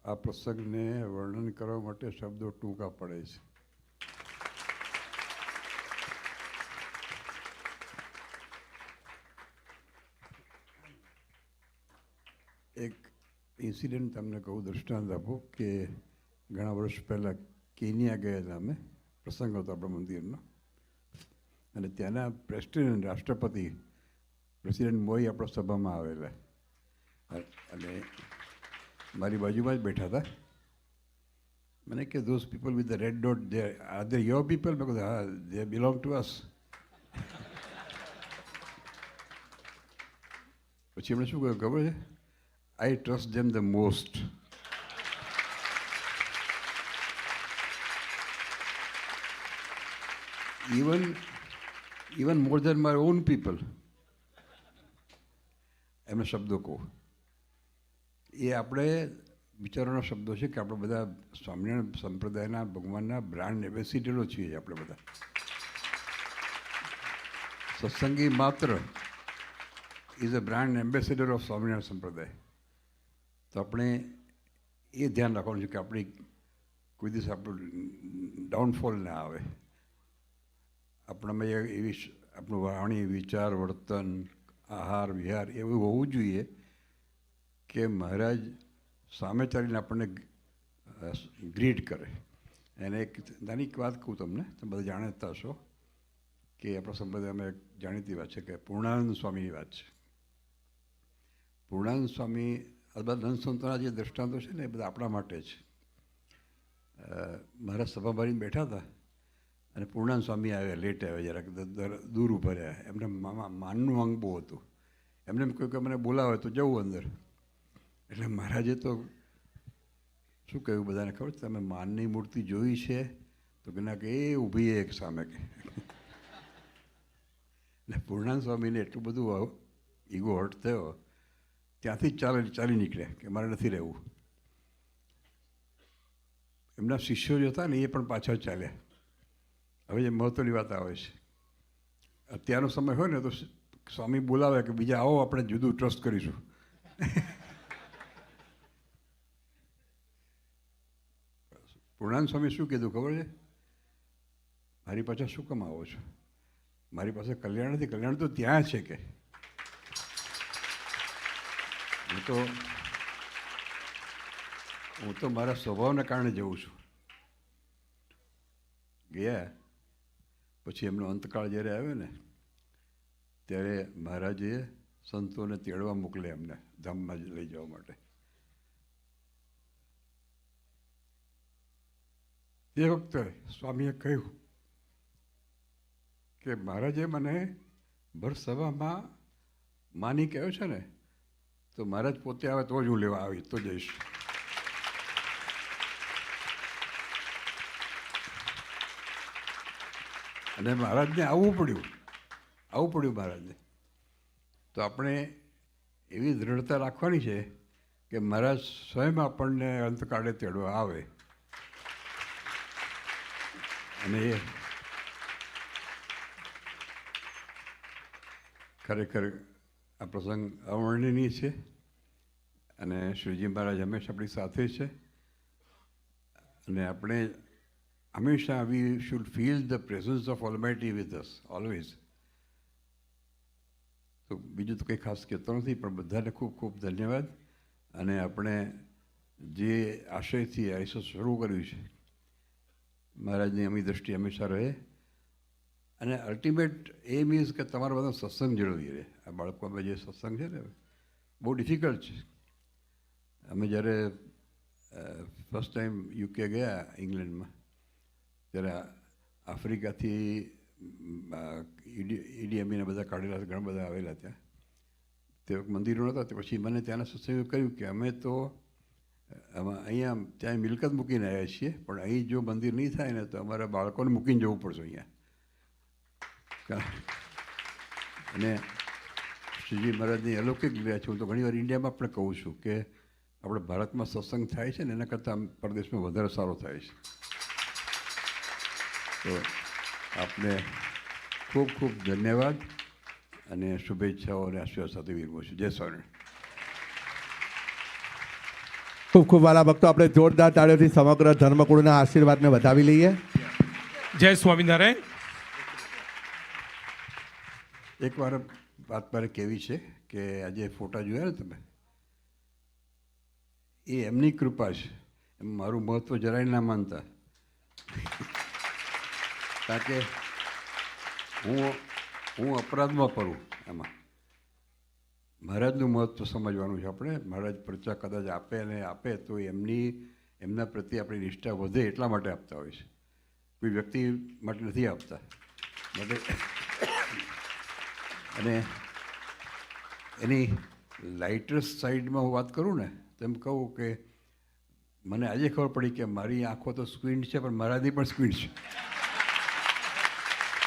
આ પ્રસંગને વર્ણન કરવા માટે શબ્દો ટૂંકા પડે છે. એક ઇન્સિડન્ટ તમને કહું, દૃષ્ટાંત આપું કે ઘણા વર્ષ પહેલાં કેન્યા ગયા હતા અમે. પ્રસંગ હતો આપણા મંદિરનો, અને ત્યાંના પ્રેસિડેન્ટ રાષ્ટ્રપતિ પ્રેસિડેન્ટ મોઈ આપણા સભામાં આવેલા, અને મારી બાજુમાં જ બેઠા હતા. મને કે those people with the red dot they are they your people? મેં કહ્યું હા, દે બિલોંગ ટુ અસ. પછી એમણે શું કહ્યું ખબર છે? I trust them the most. even more than my own people. એમના શબ્દો કહું, એ આપણે વિચારોના શબ્દો છે કે આપણે બધા સ્વામિનારાયણ સંપ્રદાયના ભગવાનના બ્રાન્ડ એમ્બેસિડરો છીએ. આપણે બધા સત્સંગી માત્ર is a brand ambassador of Swaminarayan સંપ્રદાય. તો આપણે એ ધ્યાન રાખવાનું છે કે આપણી કોઈ દિવસ આપણું ડાઉનફોલ ના આવે. આપણામાં એવી આપણું વાણી, વિચાર, વર્તન, આહાર, વિહાર એવું હોવું જોઈએ કે મહારાજ સામે ચાલીને આપણને ગ્રીટ કરે. એને એક નાની વાત કહું તમને, તમે બધા જાણતા હશો કે આપણા સંપ્રદાયમાં એક જાણીતી વાત છે કે પૂર્ણાનંદ સ્વામીની વાત છે. પૂર્ણાનંદ સ્વામી આ બધા ધન સંતોના જે દૃષ્ટાંતો છે ને એ બધા આપણા માટે છે. મહારાજ સભા ભરીને બેઠા હતા અને પૂર્ણાનંદ સ્વામી આવ્યા, લેટ આવ્યા, જરાક દૂર ઊભા રહ્યા. એમને માનનું અંગ બહુ હતું. એમને એમ કહ્યું કે મને બોલાવે તો જવું અંદર. એટલે મહારાજે તો શું કહ્યું બધાને ખબર છે? તમે માનની મૂર્તિ જોઈ છે? તો કે ના, કે એ ઊભી એક સામે કે. એટલે પૂર્ણાનંદ સ્વામીને એટલું બધું ઈગો હર્ટ થયો, ત્યાંથી જ ચાલી નીકળ્યા કે મારે નથી રહેવું. એમના શિષ્યો જે હતા ને એ પણ પાછળ ચાલ્યા. હવે જે મહત્ત્વની વાત આવે છે, અત્યારનો સમય હોય ને તો સ્વામી બોલાવે કે બીજા આવો, આપણે જુદું ટ્રસ્ટ કરીશું. પૂર્ણાનંદ સ્વામી શું કીધું ખબર છે? મારી પાછળ શું કામ આવો છો? મારી પાસે કલ્યાણ નથી, કલ્યાણ તો ત્યાં છે કે. હું તો મારા સ્વભાવને કારણે જઉં છું. ગયા પછી એમનો અંતકાળ જ્યારે આવ્યો ને ત્યારે મહારાજે સંતોને તેડવા મોકલે, એમને ધામમાં લઈ જવા માટે. તે વખતે સ્વામીએ કહ્યું કે મહારાજે મને ભર સભામાં માની કહ્યો છે ને, તો મહારાજ પોતે આવે તો જ હું લેવા આવી તો જઈશ. અને મહારાજને આવવું પડ્યું મહારાજને. તો આપણે એવી દૃઢતા રાખવાની છે કે મહારાજ સ્વયં આપણને અંતકાળે તેડવા આવે. અને એ ખરેખર આ પ્રસંગ અવર્ણનીય છે. અને શ્રીજી મહારાજ હંમેશા આપણી સાથે છે. અને આપણે હંમેશા we should feel the presence of almighty with us always. તો બીજું તો કંઈ ખાસ કહેતો નથી, પણ બધાને ખૂબ ખૂબ ધન્યવાદ. અને આપણે જે આશયથી આ શરૂ કર્યું છે, મહારાજની અમી દ્રષ્ટિ હંમેશા રહે. અને અલ્ટિમેટ એમ ઇઝ કે તમારા બધા સત્સંગ જળવી રહે. આ બાળકોમાં જે સત્સંગ છે ને બહુ ડિફિકલ્ટ છે. અમે જ્યારે ફર્સ્ટ ટાઈમ યુકે ગયા ઇંગ્લેન્ડમાં, ત્યારે આફ્રિકાથી ઈડીએમીને બધા કાઢેલા, ઘણા બધા આવેલા ત્યાં. તે વખત મંદિરો નહોતા. તે પછી મને ત્યાંના સત્સંગીઓ કહ્યું કે અમે તો અહીંયા ત્યાં મિલકત મૂકીને આવ્યા છીએ, પણ અહીં જો મંદિર નહીં થાય ને તો અમારા બાળકોને મૂકીને જવું પડશે અહીંયા. અને શ્રીજી મહારાજની અલૌકિક લીલા છે. હું તો ઘણીવાર ઇન્ડિયામાં પણ કહું છું કે આપણે ભારતમાં સત્સંગ થાય છે ને એના કરતાં પરદેશમાં વધારે સારો થાય છે. તો આપને ખૂબ ખૂબ ધન્યવાદ અને શુભેચ્છાઓ અને આશીર્વાદ સાથે વિરમું છું. જય સ્વામિનારાયણ. ખૂબ ખૂબ વાલા ભક્તો, આપણે જોરદાર તાળીઓથી સમગ્ર ધર્મકુળના આશીર્વાદને વધાવી લઈએ. જય સ્વામિનારાયણ. એક વાર વાત મારે કહેવી છે કે આજે ફોટા જોયા ને તમે, એ એમની કૃપા છે, એમ મારું મહત્ત્વ જરાય ના માનતા. કારણ કે હું અપરાધમાં પડું એમાં. મહારાજનું મહત્ત્વ સમજવાનું છે આપણે. મહારાજ પ્રજા કદાચ આપે અને આપે તો એમના પ્રત્યે આપણી નિષ્ઠા વધે એટલા માટે આપતા હોય છે, કોઈ વ્યક્તિ માટે નથી આપતા. માટે અને એની લાઇટેસ્ટ સાઈડમાં હું વાત કરું ને તો એમ કહું કે મને આજે ખબર પડી કે મારી આંખો તો સ્ક્વીન્ડ છે પણ મહારાજની પણ સ્ક્વીન્ડ છે.